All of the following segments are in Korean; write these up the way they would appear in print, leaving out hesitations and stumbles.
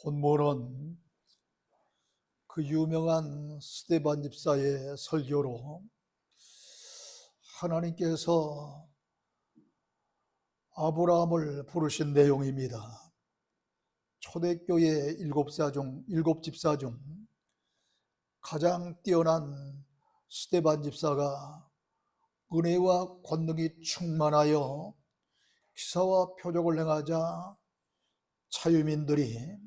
본문은 그 유명한 스데반 집사의 설교로 하나님께서 아브라함을 부르신 내용입니다. 초대교회 일곱 집사 중 가장 뛰어난 스데반 집사가 은혜와 권능이 충만하여 기사와 표적을 행하자 자유민들이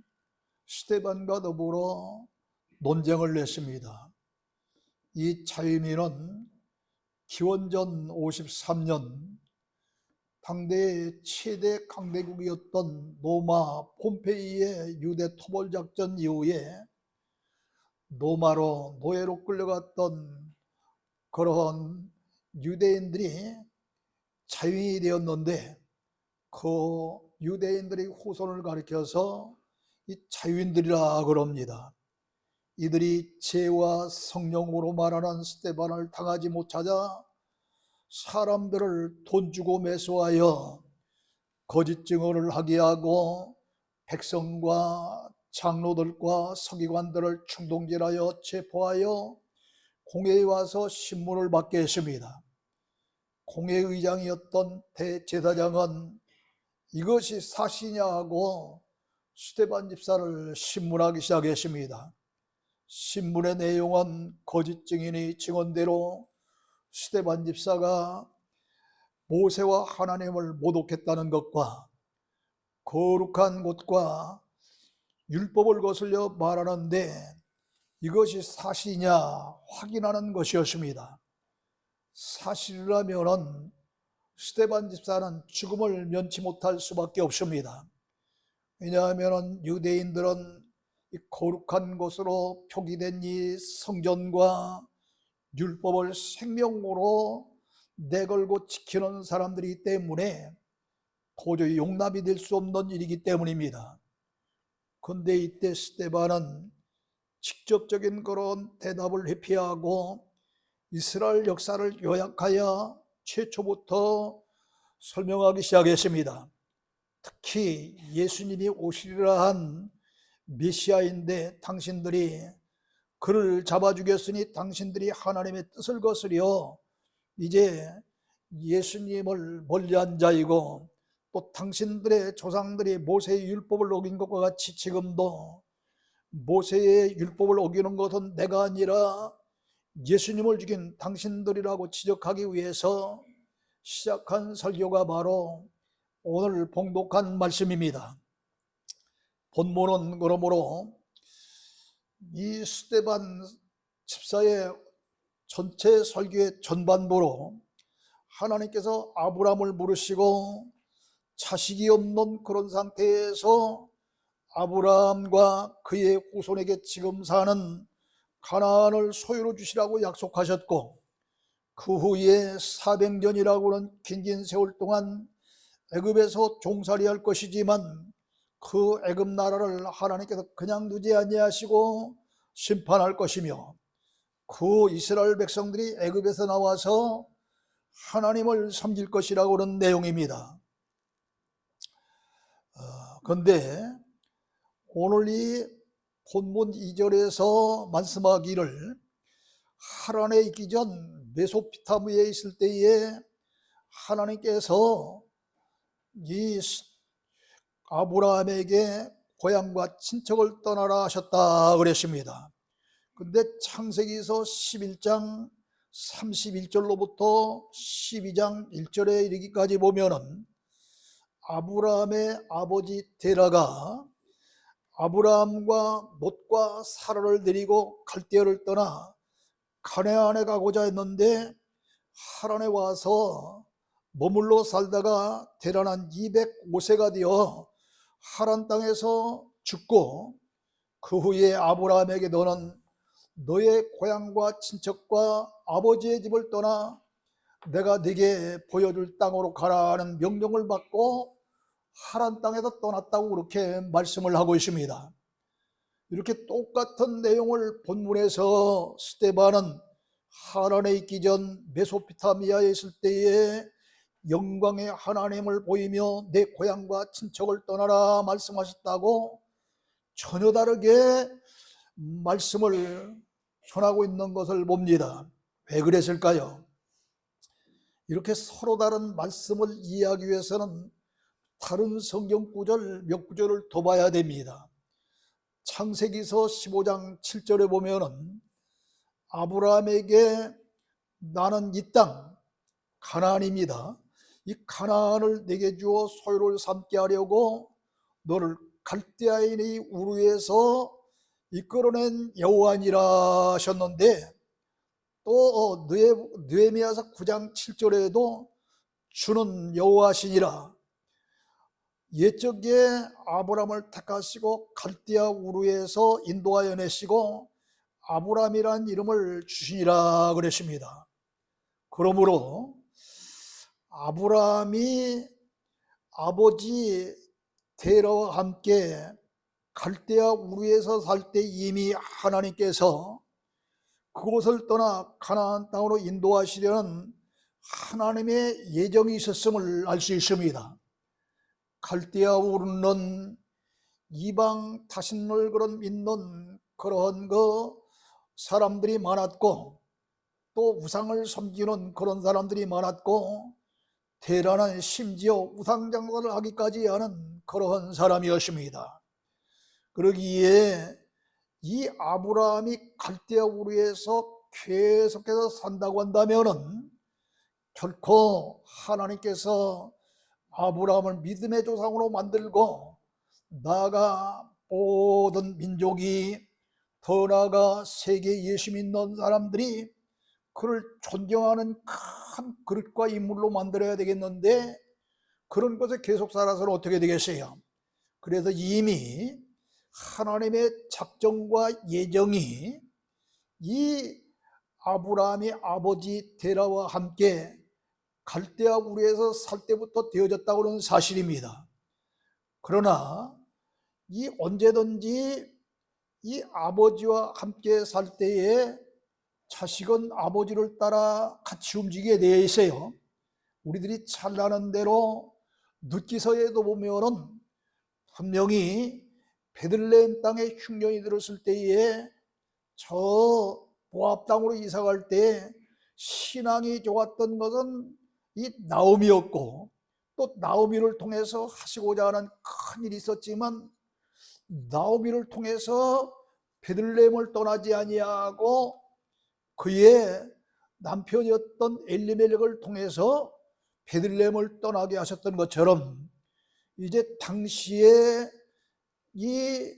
스데반과 더불어 논쟁을 냈습니다. 이 자유민은 기원전 53년 당대의 최대 강대국이었던 로마 폼페이의 유대 토벌 작전 이후에 로마로 노예로 끌려갔던 그런 유대인들이 자유인이 되었는데, 그 유대인들의 후손을 가리켜서 이 자유인들이라 그럽니다. 이들이 죄와 성령으로 말하는 스데반을 당하지 못하자 사람들을 돈 주고 매수하여 거짓 증언을 하게 하고 백성과 장로들과 서기관들을 충동질하여 체포하여 공회에 와서 신문을 받게 했습니다. 공회의장이었던 대제사장은 이것이 사실이냐 하고 스데반 집사를 신문하기 시작했습니다. 신문의 내용은 거짓 증인의 증언대로 스데반 집사가 모세와 하나님을 모독했다는 것과 거룩한 곳과 율법을 거슬려 말하는데 이것이 사실이냐 확인하는 것이었습니다. 사실이라면 스데반 집사는 죽음을 면치 못할 수밖에 없습니다. 왜냐하면 유대인들은 이 거룩한 곳으로 표기된 이 성전과 율법을 생명으로 내걸고 지키는 사람들이기 때문에 도저히 용납이 될 수 없는 일이기 때문입니다. 그런데 이때 스데반은 직접적인 그런 대답을 회피하고 이스라엘 역사를 요약하여 최초부터 설명하기 시작했습니다. 특히 예수님이 오시리라 한 메시아인데 당신들이 그를 잡아 죽였으니 당신들이 하나님의 뜻을 거스려 이제 예수님을 멀리한 자이고, 또 당신들의 조상들이 모세의 율법을 어긴 것과 같이 지금도 모세의 율법을 어기는 것은 내가 아니라 예수님을 죽인 당신들이라고 지적하기 위해서 시작한 설교가 바로 오늘 봉독한 말씀입니다. 본문은 그러므로 이 스데반 집사의 전체 설교의 전반부로 하나님께서 아브라함을 부르시고 자식이 없는 그런 상태에서 아브라함과 그의 후손에게 지금 사는 가나안을 소유로 주시라고 약속하셨고, 그 후에 400년이라고 하는 긴 세월 동안 애굽에서 종살이할 것이지만 그 애굽 나라를 하나님께서 그냥 두지 아니하시고 심판할 것이며, 그 이스라엘 백성들이 애굽에서 나와서 하나님을 섬길 것이라고 하는 내용입니다. 그런데 오늘 이 본문 2절에서 말씀하기를 하란에 있기 전 메소포타미아에 있을 때에 하나님께서 이 아브라함에게 고향과 친척을 떠나라 하셨다 그랬습니다. 근데 창세기서 11장 31절로부터 12장 1절에 이르기까지 보면은 아브라함의 아버지 데라가 아브라함과 롯과 사라를 데리고 갈대아를 떠나 가나안에 가고자 했는데 하란에 와서 머물러 살다가 데라는 205세가 되어 하란 땅에서 죽고, 그 후에 아브라함에게 너는 너의 고향과 친척과 아버지의 집을 떠나 내가 네게 보여줄 땅으로 가라는 명령을 받고 하란 땅에서 떠났다고 그렇게 말씀을 하고 있습니다. 이렇게 똑같은 내용을 본문에서 스데반은 하란에 있기 전 메소포타미아에 있을 때에 영광의 하나님을 보이며 내 고향과 친척을 떠나라 말씀하셨다고 전혀 다르게 말씀을 전하고 있는 것을 봅니다. 왜 그랬을까요? 이렇게 서로 다른 말씀을 이해하기 위해서는 다른 성경 구절 몇 구절을 더 봐야 됩니다. 창세기서 15장 7절에 보면은 아브라함에게 나는 이 땅 가나안입니다. 이 가나안을 내게 주어 소유를 삼게 하려고 너를 갈대아인의 우르에서 이끌어낸 여호와니라 하셨는데, 또 느헤미야서 9장 7절에도 주는 여호와시니라, 옛적에 아브라함을 택하시고 갈대아 우르에서 인도하여 내시고 아브라함이란 이름을 주시니라 그랬습니다. 그러므로 아브라함이 아버지 데라와 함께 갈대아 우르에서 살 때 이미 하나님께서 그곳을 떠나 가나안 땅으로 인도하시려는 하나님의 예정이 있었음을 알 수 있습니다. 갈대아 우르는 이방 타신을 그런 믿는 그런 사람들이 많았고, 또 우상을 섬기는 그런 사람들이 많았고, 테라는 심지어 우상장사를 하기까지 하는 그런 사람이었습니다. 그러기에 이 아브라함이 갈대아 우르에서 계속해서 산다고 한다면은 결코 하나님께서 아브라함을 믿음의 조상으로 만들고 나아가 모든 민족이, 더 나아가 세계에 예수 믿는 사람들이 그를 존경하는 큰 그릇과 인물로 만들어야 되겠는데, 그런 것에 계속 살아서는 어떻게 되겠어요? 그래서 이미 하나님의 작정과 예정이 이 아브라함의 아버지 데라와 함께 갈대아 우르에서 살 때부터 되어졌다고 하는 사실입니다. 그러나 이 언제든지 이 아버지와 함께 살 때에 자식은 아버지를 따라 같이 움직이게 되어 있어요. 우리들이 잘 아는 대로 룻기서에도 보면은 분명히 베들레헴 땅에 흉년이 들었을 때에 저 모압 땅으로 이사 갈 때 신앙이 좋았던 것은 이 나오미였고, 또 나오미를 통해서 하시고자 하는 큰 일이 있었지만 나오미를 통해서 베들레헴을 떠나지 아니하고 그의 남편이었던 엘리멜렉을 통해서 베들레헴을 떠나게 하셨던 것처럼, 이제 당시에 이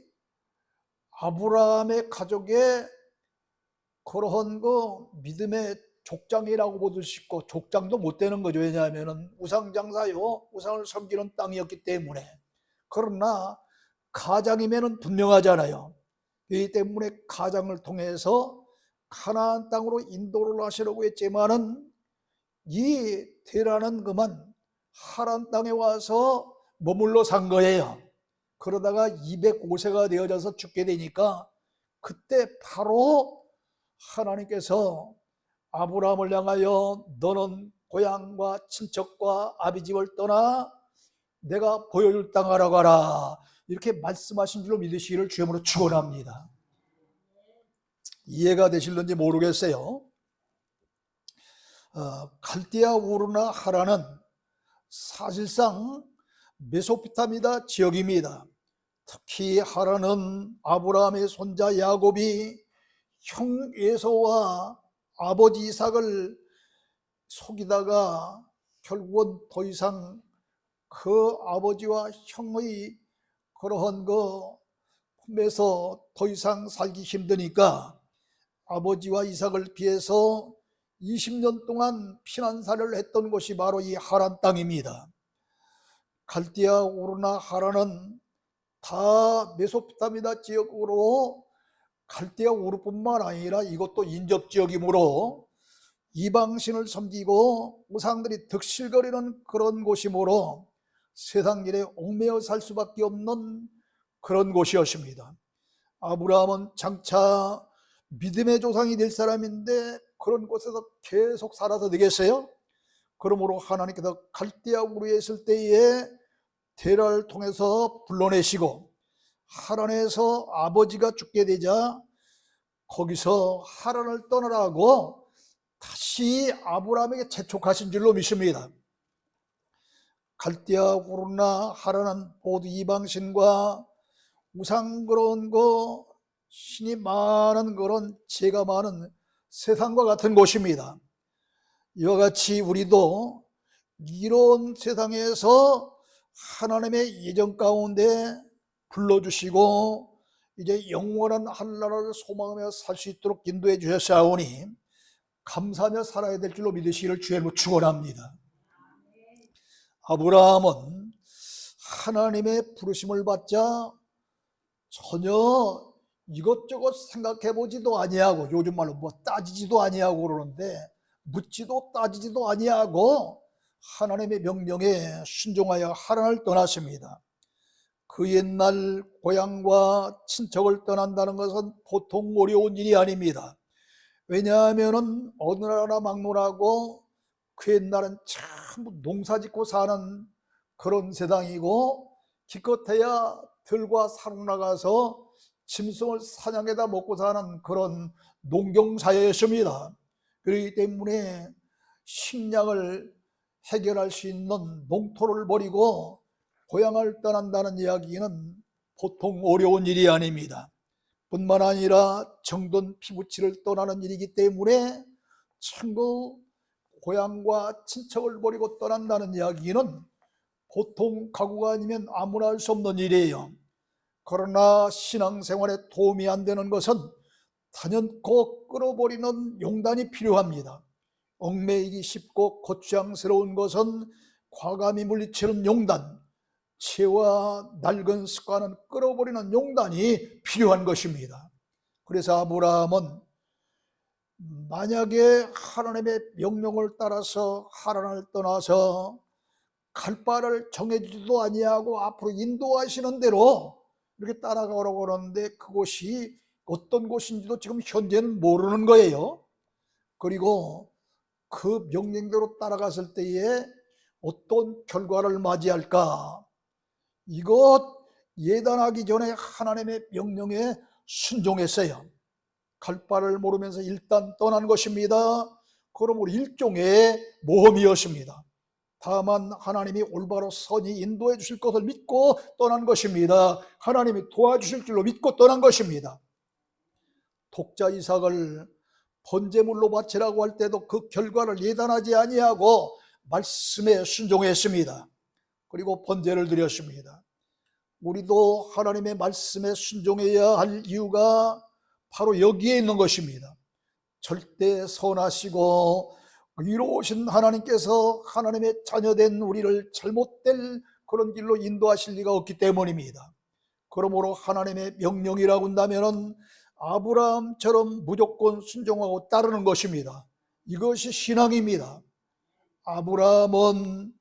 아브라함의 가족의 그러한 믿음의 족장이라고 보도 싶고, 족장도 못 되는 거죠. 왜냐하면 우상장사요, 우상을 섬기는 땅이었기 때문에. 그러나 가장이면 분명하잖아요. 그렇기 때문에 가장을 통해서 가나안 땅으로 인도를 하시려고 했지만은 이 테라는 그만 하란 땅에 와서 머물러 산 거예요. 그러다가 205세가 되어져서 죽게 되니까 그때 바로 하나님께서 아브라함을 향하여 너는 고향과 친척과 아비집을 떠나 내가 보여줄 땅 알아가라, 이렇게 말씀하신 줄로 믿으시기를 주님으로 축원합니다. 이해가 되실는지 모르겠어요. 갈대아 우르나 하란은 사실상 메소포타미아 지역입니다. 특히 하란은 아브라함의 손자 야곱이 형 에서와 아버지 이삭을 속이다가 결국은 더 이상 그 아버지와 형의 그러한 품에서 더 이상 살기 힘드니까 아버지와 이삭을 피해서 20년 동안 피난사를 했던 곳이 바로 이 하란 땅입니다. 갈대아 우르나 하란은 다 메소포타미아 지역으로, 갈대아 우르뿐만 아니라 이것도 인접 지역이므로 이방신을 섬기고 우상들이 득실거리는 그런 곳이므로 세상 일에 얽매여 살 수밖에 없는 그런 곳이었습니다. 아브라함은 장차 믿음의 조상이 될 사람인데 그런 곳에서 계속 살아서 되겠어요? 그러므로 하나님께서 갈대아 우르에 있을 때에 데라를 통해서 불러내시고 하란에서 아버지가 죽게 되자 거기서 하란을 떠나라고 다시 아브라함에게 재촉하신 줄로 믿습니다. 갈대아 우르나 하란은 모두 이방신과 우상 그런 거 신이 많은 그런 죄가 많은 세상과 같은 곳입니다. 이와 같이 우리도 이런 세상에서 하나님의 예정 가운데 불러주시고 이제 영원한 한나라를 소망하며 살 수 있도록 인도해 주셨사오니 감사하며 살아야 될 줄로 믿으시기를 주의 이름으로 축원합니다. 아브라함은 하나님의 부르심을 받자 전혀 이것저것 생각해 보지도 아니하고, 요즘 말로 뭐 따지지도 아니하고 그러는데, 묻지도 따지지도 아니하고 하나님의 명령에 순종하여 하란을 떠났습니다. 그 옛날 고향과 친척을 떠난다는 것은 보통 어려운 일이 아닙니다. 왜냐하면 어느 나라 막론하고 그 옛날은 참 농사 짓고 사는 그런 세상이고, 기껏해야 들과 산으로 나가서 짐승을 사냥해다 먹고 사는 그런 농경사회였습니다. 그렇기 때문에 식량을 해결할 수 있는 농토를 버리고 고향을 떠난다는 이야기는 보통 어려운 일이 아닙니다. 뿐만 아니라 정든 피부치를 떠나는 일이기 때문에 참고 고향과 친척을 버리고 떠난다는 이야기는 보통 각오가 아니면 아무나 할 수 없는 일이에요. 그러나 신앙생활에 도움이 안 되는 것은 단연코 끌어버리는 용단이 필요합니다. 얽매이기 쉽고 거추장스러운 것은 과감히 물리치는 용단, 죄와 낡은 습관은 끌어버리는 용단이 필요한 것입니다. 그래서 아브라함은 만약에 하나님의 명령을 따라서 하란을 떠나서 갈 바를 정해주지도 아니하고 앞으로 인도하시는 대로 이렇게 따라가라고 그러는데 그곳이 어떤 곳인지도 지금 현재는 모르는 거예요. 그리고 그 명령대로 따라갔을 때에 어떤 결과를 맞이할까, 이것 예단하기 전에 하나님의 명령에 순종했어요. 갈 바를 모르면서 일단 떠난 것입니다. 그러므로 일종의 모험이었습니다. 다만 하나님이 올바로 선히 인도해 주실 것을 믿고 떠난 것입니다. 하나님이 도와주실 줄로 믿고 떠난 것입니다. 독자 이삭을 번제물로 바치라고 할 때도 그 결과를 예단하지 아니하고 말씀에 순종했습니다. 그리고 번제를 드렸습니다. 우리도 하나님의 말씀에 순종해야 할 이유가 바로 여기에 있는 것입니다. 절대 선하시고 의로우신 하나님께서 하나님의 자녀된 우리를 잘못된 그런 길로 인도하실 리가 없기 때문입니다. 그러므로 하나님의 명령이라고 한다면 아브라함처럼 무조건 순종하고 따르는 것입니다. 이것이 신앙입니다. 아브라함은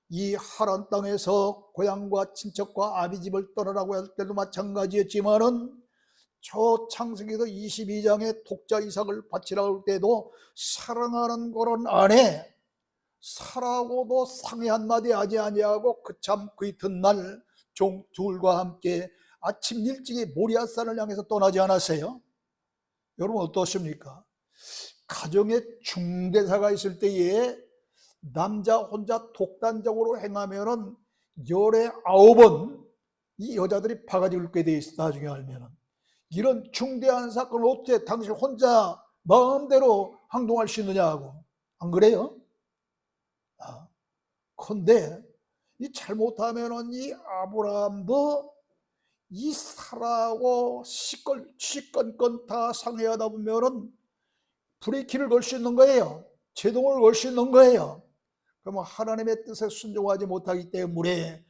이 하란 땅에서 고향과 친척과 아비집을 떠나라고 할 때도 마찬가지였지만은 저 창세기서 22장에 독자 이삭을 바치라고 할 때도 사랑하는 그런 아내 사라고도 상의 한마디 하지 아니하고 그참 그 이튿날 종 둘과 함께 아침 일찍이 모리아산을 향해서 떠나지 않았어요? 여러분 어떻습니까? 가정에 중대사가 있을 때에 남자 혼자 독단적으로 행하면은 열에 9번 이 여자들이 바가지 긁게 돼 있어. 나중에 알면은 이런 중대한 사건을 어떻게 당신 혼자 마음대로 행동할 수 있느냐고. 안 그래요? 근데 이 잘못하면은 이 아브라함도 이 사라하고 시건건 다 상의하다 보면은 브레이크를 걸 수 있는 거예요. 제동을 걸 수 있는 거예요. 그러면 하나님의 뜻에 순종하지 못하기 때문에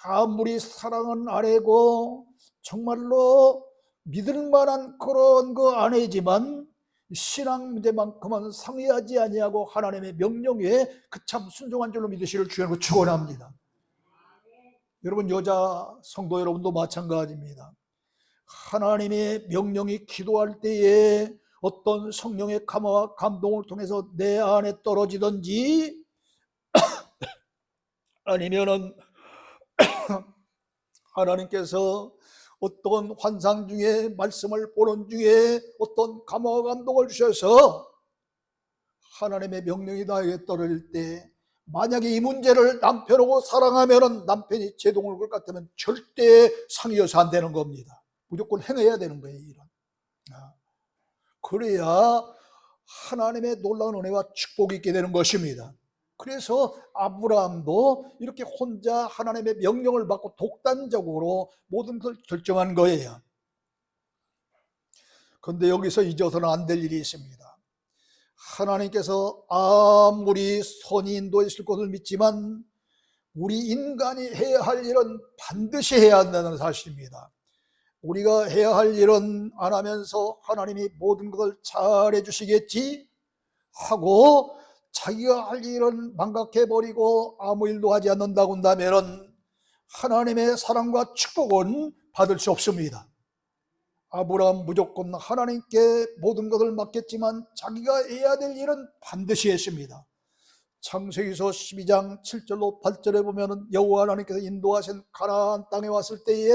아무리 사랑은 아내고 정말로 믿을 만한 그런 그 아내지만 신앙 문제만큼은 상의하지 아니하고 하나님의 명령에 그참 순종한 줄로 믿으시기를 주님으로 축원합니다. 여러분 여자 성도 여러분도 마찬가지입니다. 하나님의 명령이 기도할 때에 어떤 성령의 감화와 감동을 통해서 내 안에 떨어지든지 아니면은 하나님께서 어떤 환상 중에 말씀을 보는 중에 어떤 감화와 감동을 주셔서 하나님의 명령이 나에게 떨어질 때 만약에 이 문제를 남편하고 사랑하면 남편이 제동을 걸 것 같으면 절대 상이어서 안 되는 겁니다. 무조건 행해야 되는 거예요. 이런. 그래야 하나님의 놀라운 은혜와 축복이 있게 되는 것입니다. 그래서 아브라함도 이렇게 혼자 하나님의 명령을 받고 독단적으로 모든 것을 결정한 거예요. 그런데 여기서 잊어서는 안 될 일이 있습니다. 하나님께서 아무리 선이 인도했을 것을 믿지만 우리 인간이 해야 할 일은 반드시 해야 한다는 사실입니다. 우리가 해야 할 일은 안 하면서 하나님이 모든 것을 잘해 주시겠지 하고 자기가 할 일은 망각해버리고 아무 일도 하지 않는다고 한다면 하나님의 사랑과 축복은 받을 수 없습니다. 아브라함 무조건 하나님께 모든 것을 맡겼지만 자기가 해야 될 일은 반드시 했습니다. 창세기서 12장 7절로 8절에 보면 여호와 하나님께서 인도하신 가나안 땅에 왔을 때에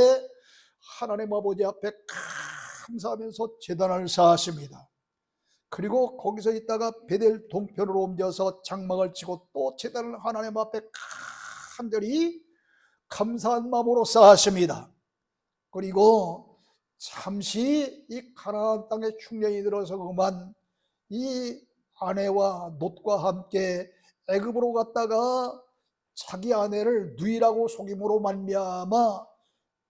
하나님 아버지 앞에 감사하면서 제단을 쌓았습니다. 그리고 거기서 있다가 베델 동편으로 옮겨서 장막을 치고 또 제단을 하나님 앞에 간절히 감사한 마음으로 쌓았습니다. 그리고 잠시 이 가나안 땅에 충년이 들어서 그만 이 아내와 롯과 함께 애굽으로 갔다가 자기 아내를 누이라고 속임으로 말미암아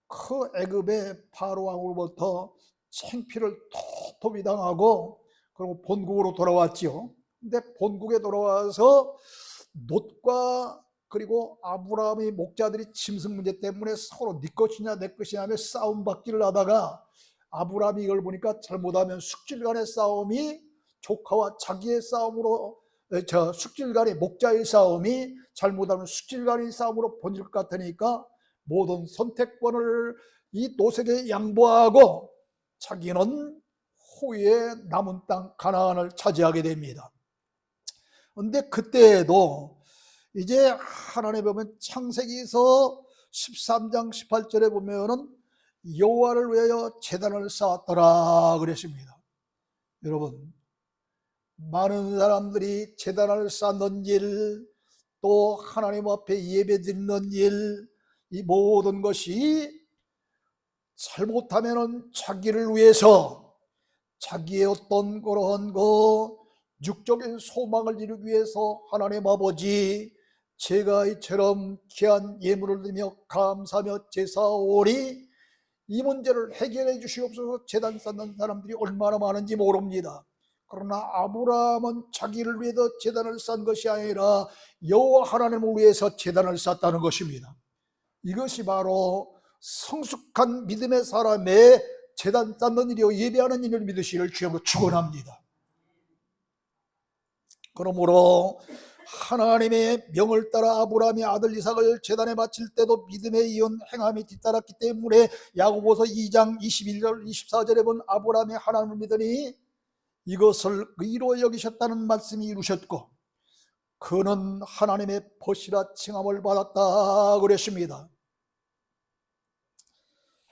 그 애굽의 바로 왕으로부터 창피를 토토히 당하고 그리고 본국으로 돌아왔지요. 근데 본국에 돌아와서 롯과 그리고 아브라함의 목자들이 짐승 문제 때문에 서로 네 것이냐 내 것이냐 하며 싸움 받기를 하다가 아브라함이 이걸 보니까 잘못하면 숙질간의 싸움이 조카와 자기의 싸움으로 숙질간의 목자의 싸움이 잘못하면 숙질간의 싸움으로 번질 것 같으니까 모든 선택권을 이 롯에게 양보하고 자기는 후에 남은 땅 가나안을 차지하게 됩니다. 그런데 그때에도 이제 하나님 보면 창세기서 13장 18절에 보면은 여호와를 위하여 제단을 쌓았더라 그랬습니다. 여러분, 많은 사람들이 제단을 쌓는 일, 또 하나님 앞에 예배 드리는 일, 이 모든 것이 잘못하면은 자기를 위해서 자기의 어떤 그러한 육적인 소망을 이루기 위해서 하나님 아버지 제가 이처럼 귀한 예물을 드리며 감사하며 제사오리 이 문제를 해결해 주시옵소서 제단 쌓는 사람들이 얼마나 많은지 모릅니다. 그러나 아브라함은 자기를 위해서 제단을 쌓은 것이 아니라 여호와 하나님을 위해서 제단을 쌓았다는 것입니다. 이것이 바로 성숙한 믿음의 사람의 제단 쌓는 일이요 예배하는 일을 믿으시기를 주님으로 축원합니다. 그러므로 하나님의 명을 따라 아브라함이 아들 이삭을 제단에 바칠 때도 믿음에 이은 행함이 뒤따랐기 때문에 야고보서 2장 21절 24절에 본 아브라함이 하나님을 믿으니 이것을 의로 여기셨다는 말씀이 이루셨고 그는 하나님의 벗이라 칭함을 받았다 그랬습니다.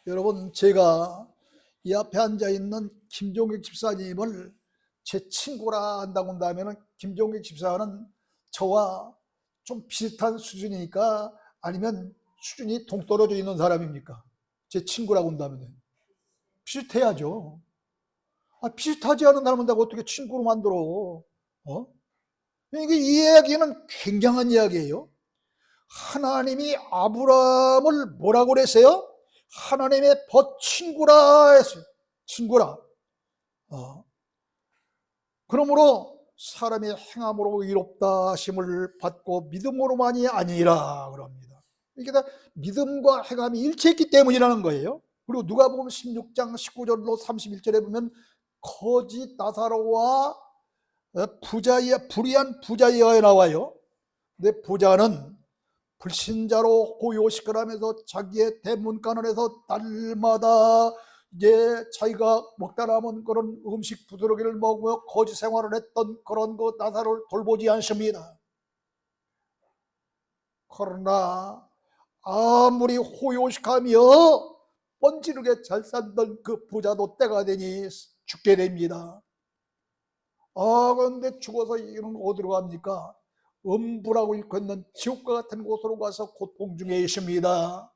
여러분, 제가 이 앞에 앉아있는 김종익 집사님을 제 친구라 한다고 한다면 김종익 집사는 저와 좀 비슷한 수준이니까 아니면 수준이 동떨어져 있는 사람입니까? 제 친구라고 한다면 비슷해야죠. 비슷하지 않은 사람한테 어떻게 친구로 만들어? 이게 이 이야기는 굉장한 이야기예요. 하나님이 아브라함을 뭐라고 그랬어요? 하나님의 벗 친구라 했어요. 친구라. 그러므로 사람의 행함으로 의롭다 하심을 받고 믿음으로만이 아니라 그럽니다. 이게 다 믿음과 행함이 일치했기 때문이라는 거예요. 그리고 누가복음 16장 19절로 31절에 보면 거짓 나사로와 불의한 부자에 나와요. 근데 부자는 불신자로 고요시끌하면서 자기의 대문간원에서 날마다 이제 자기가 먹다 남은 그런 음식 부스러기를 먹으며 거지 생활을 했던 그런 그 나사로를 돌보지 않습니다. 그러나 아무리 호요식하며 번지르게 잘 살던 그 부자도 때가 되니 죽게 됩니다. 그런데 죽어서 이런 어디로 갑니까? 음부라고 일컫는 지옥과 같은 곳으로 가서 고통 중에 있습니다.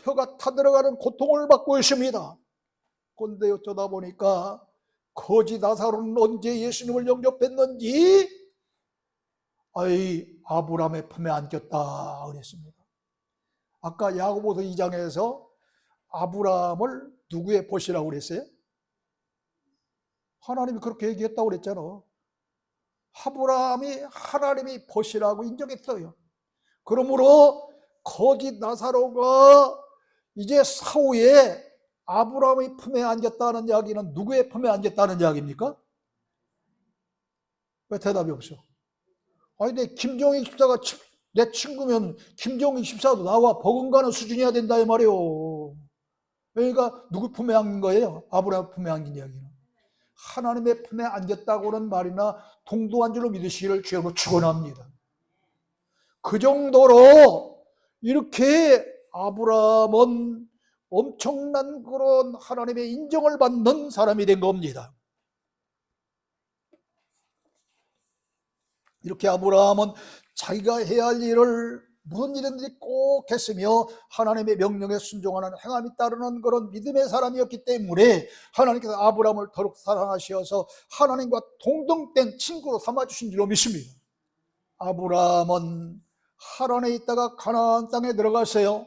혀가 타들어가는 고통을 받고 있습니다. 그런데 어쩌다 보니까 거지 나사로는 언제 예수님을 영접했는지 아브라함의 품에 안겼다 그랬습니다. 아까 야고보서 2장에서 아브라함을 누구의 벗이라고 그랬어요? 하나님이 그렇게 얘기했다고 그랬잖아. 아브라함이 하나님이 벗이라고 인정했어요. 그러므로 거짓 나사로가 이제 사후에 아브라함의 품에 안겼다는 이야기는 누구의 품에 안겼다는 이야기입니까? 왜 대답이 없어? 내 김정일 집사가 내 친구면 김정일 집사도 나와 버금가는 수준이어야 된다 이 말이요. 그러니까 누구 품에 안긴 거예요? 아브라함 품에 안긴 이야기는 하나님의 품에 안겼다고는 말이나 동도한 줄로 믿으시기를 주여로 축원합니다. 그 정도로 이렇게 아브라함은 엄청난 그런 하나님의 인정을 받는 사람이 된 겁니다. 이렇게 아브라함은 자기가 해야 할 일을 무슨 일인지 꼭 했으며 하나님의 명령에 순종하는 행함이 따르는 그런 믿음의 사람이었기 때문에 하나님께서 아브라함을 더욱 사랑하셔서 하나님과 동등된 친구로 삼아주신 줄로 믿습니다. 아브라함은 하란에 있다가 가나안 땅에 들어갔어요.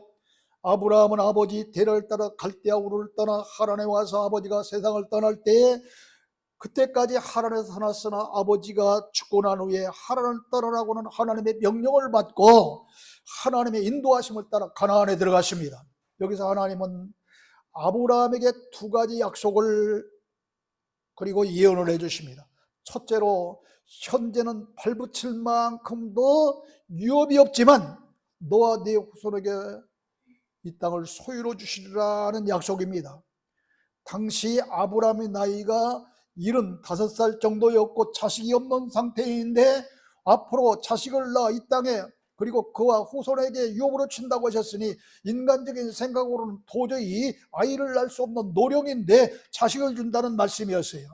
아브라함은 아버지 데라를 따라 갈대아 우르를 떠나 하란에 와서 아버지가 세상을 떠날 때 그때까지 하란에서 살았으나 아버지가 죽고 난 후에 하란을 떠나라고는 하나님의 명령을 받고 하나님의 인도하심을 따라 가나안에 들어갔습니다. 여기서 하나님은 아브라함에게 두 가지 약속을 그리고 예언을 해주십니다. 첫째로 현재는 발붙일 만큼도 유업이 없지만 너와 네 후손에게 이 땅을 소유로 주시리라는 약속입니다. 당시 아브라함의 나이가 75살 정도였고 자식이 없는 상태인데 앞으로 자식을 낳아 이 땅에 그리고 그와 후손에게 유업으로 친다고 하셨으니 인간적인 생각으로는 도저히 아이를 낳을 수 없는 노령인데 자식을 준다는 말씀이었어요.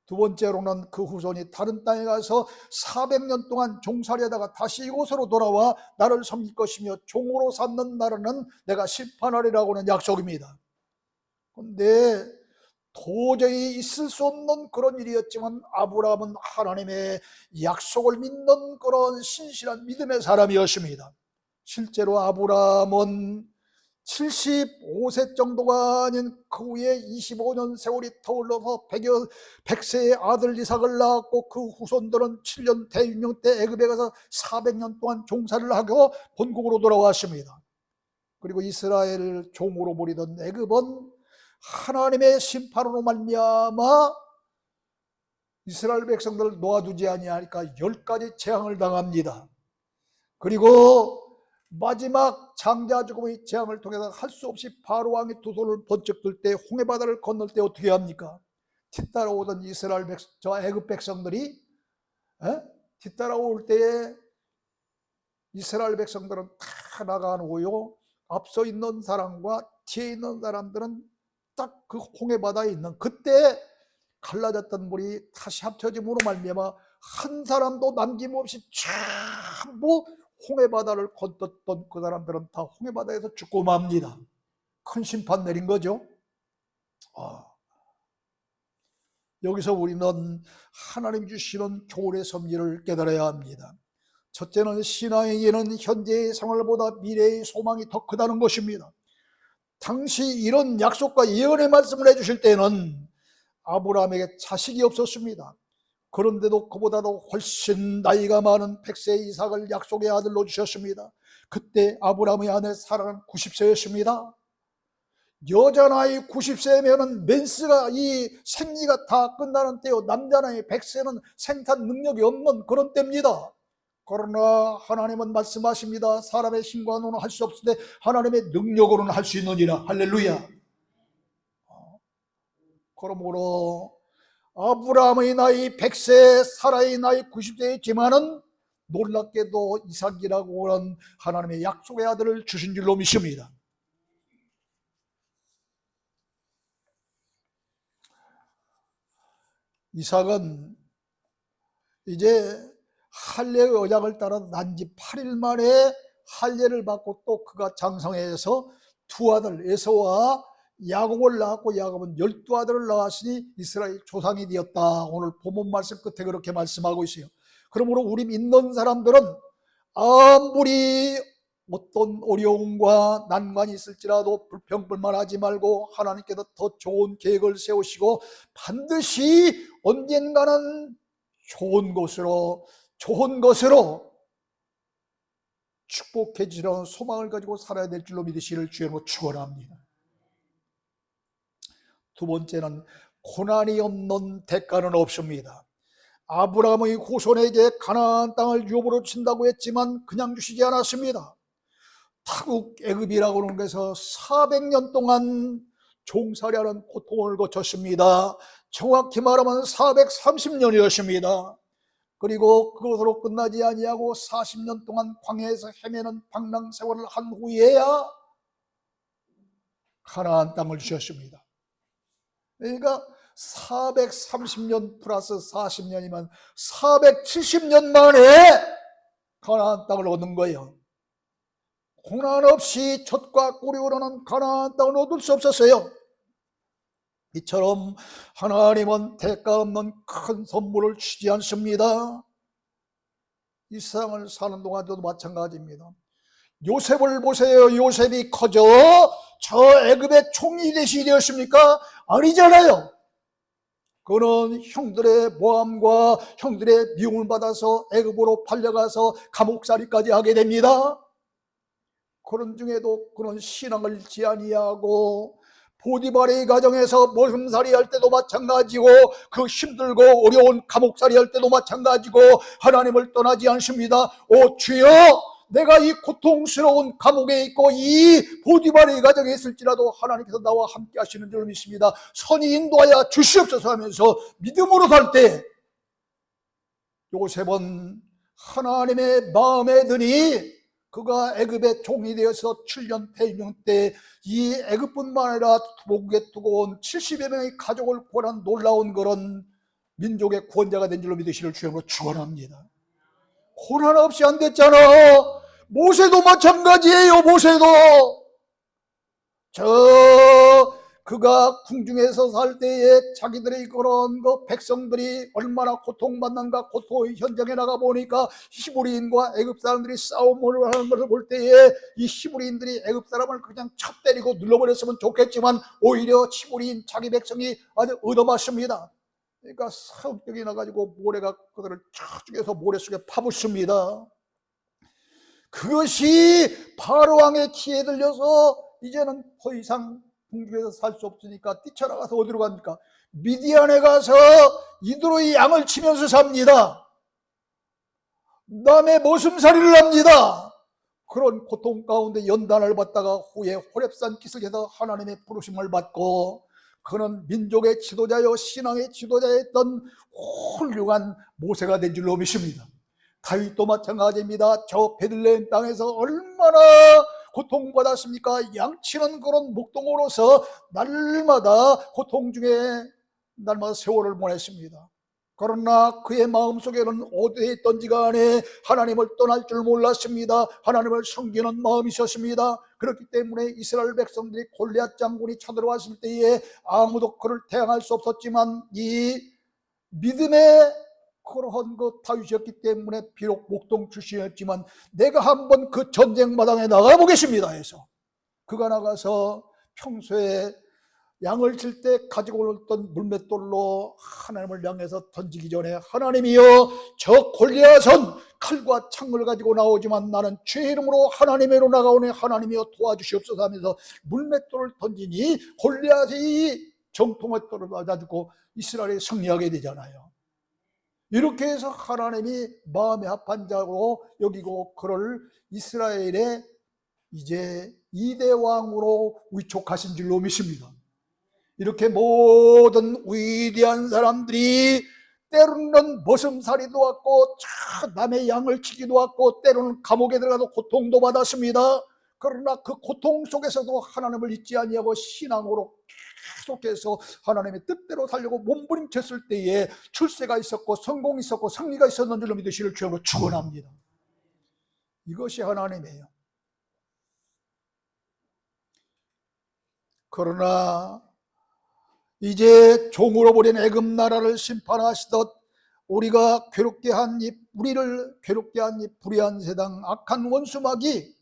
두 번째로는 그 후손이 다른 땅에 가서 400년 동안 종살이하다가 다시 이곳으로 돌아와 나를 섬길 것이며 종으로 삼는 날에는 내가 심판하리라고는 약속입니다. 그런데 도저히 있을 수 없는 그런 일이었지만 아브라함은 하나님의 약속을 믿는 그런 신실한 믿음의 사람이었습니다. 실제로 아브라함은 75세 정도가 아닌 그 후에 25년 세월이 터울러서 100세의 아들 이삭을 낳았고 그 후손들은 7년 대윤영 때 애굽에 가서 400년 동안 종살이를 하고 본국으로 돌아왔습니다. 그리고 이스라엘을 종으로 부리던 애굽은 하나님의 심판으로 말미암아 이스라엘 백성들을 놓아두지 아니하니까 10가지 재앙을 당합니다. 그리고 마지막 장자 죽음의 재앙을 통해서 할 수 없이 바로 왕이 두 손을 번쩍 들 때 홍해바다를 건널 때 어떻게 합니까? 뒤따라오던 이스라엘 백성, 저 애굽 백성들이 뒤따라올 때에 이스라엘 백성들은 다 나가고요. 앞서 있는 사람과 뒤에 있는 사람들은 딱 그 홍해바다에 있는 그때 갈라졌던 물이 다시 합쳐짐으로 말미암아 한 사람도 남김없이 전부 홍해바다를 건넜던 그 사람들은 다 홍해바다에서 죽고 맙니다. 큰 심판 내린 거죠. 여기서 우리는 하나님 주시는 교훈의 섭리를 깨달아야 합니다. 첫째는 신앙에게는 현재의 생활보다 미래의 소망이 더 크다는 것입니다. 당시 이런 약속과 예언의 말씀을 해주실 때는 아브라함에게 자식이 없었습니다. 그런데도 그보다도 훨씬 나이가 많은 100세 이삭을 약속의 아들로 주셨습니다. 그때 아브라함의 아내 사라는 90세였습니다. 여자 나이 90세면 맨스가 이 생리가 다 끝나는 때요. 남자 나이 100세는 생산 능력이 없는 그런 때입니다. 그러나 하나님은 말씀하십니다. 사람의 힘과는 할 수 없을 때 하나님의 능력으로는 할 수 있느니라. 할렐루야. 그러므로 아브라함의 나이 100세, 사라의 나이 90세였지만은 놀랍게도 이삭이라고 하는 하나님의 약속의 아들을 주신 줄로 믿습니다. 이삭은 이제 할례의 언약을 따라 난지 8일 만에 할례를 받고 또 그가 장성해서 두 아들 에서와 야곱을 낳았고 야곱은 12아들을 낳았으니 이스라엘 조상이 되었다. 오늘 본문 말씀 끝에 그렇게 말씀하고 있어요. 그러므로 우리 믿는 사람들은 아무리 어떤 어려움과 난관이 있을지라도 불평불만하지 말고 하나님께서 더 좋은 계획을 세우시고 반드시 언젠가는 좋은 것으로 축복해지라는 소망을 가지고 살아야 될 줄로 믿으시기를 주여로 축원합니다. 두 번째는 고난이 없는 대가는 없습니다. 아브라함의 후손에게 가나안 땅을 유업으로 준다고 했지만 그냥 주시지 않았습니다. 타국 애굽이라고 하는 것에서 400년 동안 종살이하는 고통을 거쳤습니다. 정확히 말하면 430년이었습니다. 그리고 그것으로 끝나지 아니하고 40년 동안 광야에서 헤매는 방랑 세월을 한 후에야 가나안 땅을 주셨습니다. 그러니까 430년 플러스 40년이면 470년 만에 가나안 땅을 얻은 거예요. 고난 없이 젖과 꿀이 우러나는 가나안 땅을 얻을 수 없었어요. 이처럼 하나님은 대가 없는 큰 선물을 주지 않습니다. 이 세상을 사는 동안도 마찬가지입니다. 요셉을 보세요. 요셉이 커져 저 애굽의 총리 대신이 되었습니까? 아니잖아요. 그는 형들의 모함과 형들의 미움을 받아서 애굽으로 팔려가서 감옥살이까지 하게 됩니다. 그런 중에도 그는 신앙을 잃지 아니하고 보디발의 가정에서 모험살이 할 때도 마찬가지고 그 힘들고 어려운 감옥살이 할 때도 마찬가지고 하나님을 떠나지 않습니다. 오 주여, 내가 이 고통스러운 감옥에 있고 이 보디발의 가정에 있을지라도 하나님께서 나와 함께 하시는 줄 믿습니다. 선이 인도하여 주시옵소서 하면서 믿음으로 살 때 요셉은 하나님의 마음에 드니 그가 애굽의 종이 되어서 7년 대유명 때 이 애굽뿐만 아니라 모국에 두고 온 70여 명의 가족을 구원한 놀라운 그런 민족의 구원자가 된 줄로 믿으시기를 주님으로 축원합니다. 고난 없이 안 됐잖아. 모세도 마찬가지예요. 모세도 그가 궁중에서 살 때에 자기들의 그런 백성들이 얼마나 고통받는가, 고통의 현장에 나가 보니까 히브리인과 애굽 사람들이 싸움을 하는 것을 볼 때에 이 히브리인들이 애굽 사람을 그냥 쳐 때리고 눌러버렸으면 좋겠지만 오히려 히브리인 자기 백성이 아주 얻어맞습니다. 그러니까 성격이 나가지고 모래가 그들을 저쪽에서 모래 속에 파묻습니다. 그것이 바로왕의 귀에 들려서 이제는 더 이상 궁중에서 살 수 없으니까 뛰쳐나가서 어디로 갑니까? 미디안에 가서 이드로의 양을 치면서 삽니다. 남의 모슴살이를 합니다. 그런 고통 가운데 연단을 받다가 후에 호렙산 기슭에서 하나님의 부르심을 받고 그는 민족의 지도자요 신앙의 지도자였던 훌륭한 모세가 된 줄로 믿습니다. 다윗도 마찬가지입니다. 저 베들레헴 땅에서 얼마나 고통받았습니까? 양치는 그런 목동으로서 날마다 고통 중에 날마다 세월을 보냈습니다. 그러나 그의 마음속에는 어디에 있던지 간에 하나님을 떠날 줄 몰랐습니다. 하나님을 섬기는 마음이 있었습니다. 그렇기 때문에 이스라엘 백성들이 골리앗 장군이 쳐들어왔을 때에 아무도 그를 대항할 수 없었지만 이 믿음의 그러한 그 다윗이었기 때문에 비록 목동 출신이었지만 내가 한번 그 전쟁 마당에 나가보겠습니다 해서 그가 나가서 평소에 양을 칠 때 가지고 올던 물맷돌로 하나님을 향해서 던지기 전에 하나님이여 저 골리앗은 칼과 창을 가지고 나오지만 나는 주의 이름으로 하나님의로 나가오니 하나님이여 도와주시옵소서 하면서 물맷돌을 던지니 골리앗이 정통맷돌을 맞아주고 이스라엘이 승리하게 되잖아요. 이렇게 해서 하나님이 마음에 합한 자로 여기고 그를 이스라엘의 이제 2대 왕으로 위촉하신 줄로 믿습니다. 이렇게 모든 위대한 사람들이 때로는 머슴살이도 왔고 남의 양을 치기도 왔고 때로는 감옥에 들어가서 고통도 받았습니다. 그러나 그 고통 속에서도 하나님을 잊지 아니하고 신앙으로 계속해서 하나님의 뜻대로 살려고 몸부림쳤을 때에 출세가 있었고 성공이 있었고 승리가 있었는 줄로 믿으시기를 주님으로 축원합니다. 이것이 하나님이에요. 그러나 이제 종으로 버린 애굽 나라를 심판하시듯 우리를 괴롭게 한 이 불의한 세상 악한 원수막이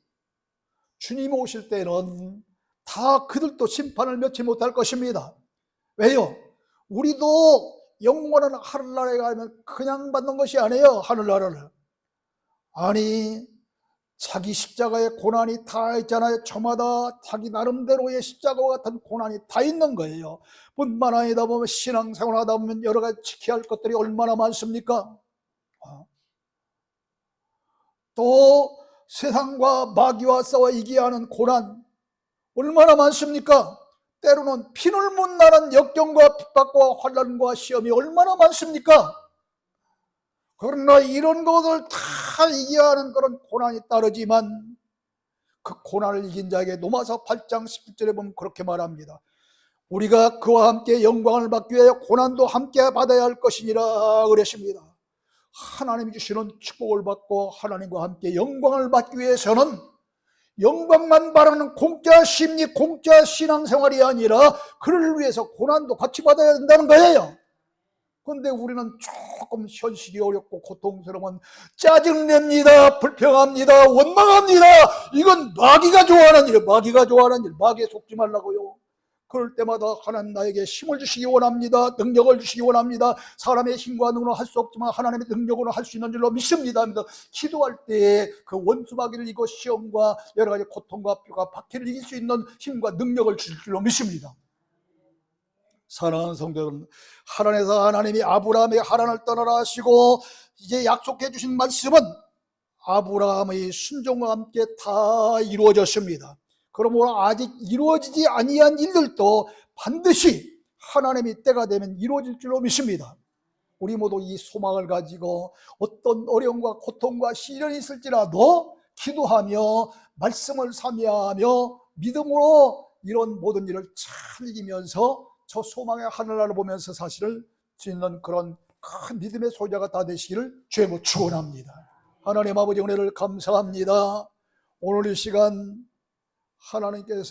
주님 오실 때는 다 그들도 심판을 면치 못할 것입니다. 왜요? 우리도 영원한 하늘나라에 가면 그냥 받는 것이 아니에요. 하늘나라를. 아니, 자기 십자가의 고난이 다 있잖아요. 저마다 자기 나름대로의 십자가와 같은 고난이 다 있는 거예요. 뿐만 아니다 보면 신앙생활 하다 보면 여러 가지 지켜야 할 것들이 얼마나 많습니까? 또 세상과 마귀와 싸워 이겨야 하는 고난 얼마나 많습니까? 때로는 피눈물 나는 역경과 핍박과 환난과 시험이 얼마나 많습니까? 그러나 이런 것을 다 이겨야 하는 그런 고난이 따르지만 그 고난을 이긴 자에게 로마서 8장 11절에 보면 그렇게 말합니다. 우리가 그와 함께 영광을 받기 위하여 고난도 함께 받아야 할 것이니라 그랬습니다. 하나님이 주시는 축복을 받고 하나님과 함께 영광을 받기 위해서는 영광만 바라는 공짜 심리, 공짜 신앙생활이 아니라 그를 위해서 고난도 같이 받아야 된다는 거예요. 그런데 우리는 조금 현실이 어렵고 고통스러우면 짜증냅니다, 불평합니다, 원망합니다. 이건 마귀가 좋아하는 일, 마귀에 속지 말라고요. 그럴 때마다 하나님 나에게 힘을 주시기 원합니다. 능력을 주시기 원합니다. 사람의 힘과 능력으로 할 수 없지만 하나님의 능력으로 할 수 있는 줄로 믿습니다. 기도할 때에 그 원수마귀를 이기고 시험과 여러 가지 고통과 뼈가 박해를 이길 수 있는 힘과 능력을 주실 줄로 믿습니다. 사랑하는 성도 여러분, 하나님에서 하나님이 아브라함의 하란을 떠나라 하시고 이제 약속해 주신 말씀은 아브라함의 순종과 함께 다 이루어졌습니다. 그러므로 아직 이루어지지 아니한 일들도 반드시 하나님이 때가 되면 이루어질 줄로 믿습니다. 우리 모두 이 소망을 가지고 어떤 어려움과 고통과 시련이 있을지라도 기도하며 말씀을 삼야하며 믿음으로 이런 모든 일을 잘 이기면서 저 소망의 하늘나라를 보면서 사실을 짓는 그런 큰 믿음의 소자가 다 되시기를 주님으로 축원합니다. 하나님 아버지 은혜를 감사합니다. 오늘 이 시간 하나님께서